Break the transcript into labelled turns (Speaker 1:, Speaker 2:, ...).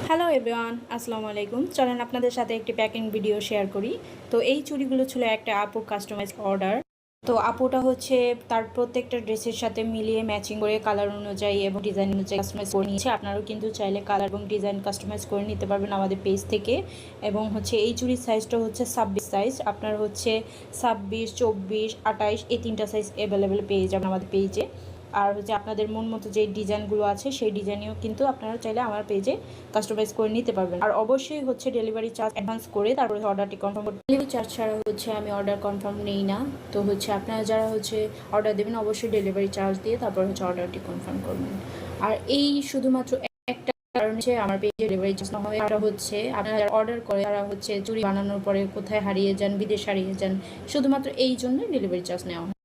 Speaker 1: Hello everyone, আসসালামু আলাইকুম। চলেন আপনাদের সাথে একটি প্যাকিং ভিডিও শেয়ার করি। তো এই চুড়িগুলো ছিল একটা আপুর কাস্টমাইজ অর্ডার। তো আপুটা হচ্ছে তার প্রত্যেকটা ড্রেসের সাথে মিলিয়ে ম্যাচিং করে কালার অনুযায়ী এবং ডিজাইন অনুযায়ী কাস্টমাইজ করে নিয়েছে। আপনারাও কিন্তু চাইলে কালার এবং ডিজাইন কাস্টমাইজ করে নিতে পারবেন আমাদের পেজ থেকে। এবং হচ্ছে এই চুড়ির সাইজটা হচ্ছে 26 সাইজ। আপনার হচ্ছে 26, 24, 28 এই তিনটা সাইজ অ্যাভেলেবেল পেয়ে যাবেন আমাদের পেজে। আর হচ্ছে আপনাদের মন মতো যে ডিজাইনগুলো আছে সেই ডিজাইনেও কিন্তু আপনারা চাইলে আমার পেজে কাস্টমাইজ করে নিতে পারবেন। আর অবশ্যই হচ্ছে ডেলিভারি চার্জ অ্যাডভান্স করে তারপরে অর্ডারটি কনফার্ম করতে। ডেলিভারি চার্জ ছাড়া হচ্ছে আমি অর্ডার কনফার্ম নেই না। তো হচ্ছে আপনারা যারা হচ্ছে অর্ডার দেবেন অবশ্যই ডেলিভারি চার্জ দিয়ে তারপর হচ্ছে অর্ডারটি কনফার্ম করবেন। আর এই শুধুমাত্র একটা কারণ হচ্ছে আমার পেজে ডেলিভারি চার্জ না হয়, এটা হচ্ছে আপনারা যারা অর্ডার করে তারা হচ্ছে চুড়ি বানানোর পরে কোথায় হারিয়ে যান, বিদেশ হারিয়ে যান, শুধুমাত্র এই জন্য ডেলিভারি চার্জ নেওয়া হয়।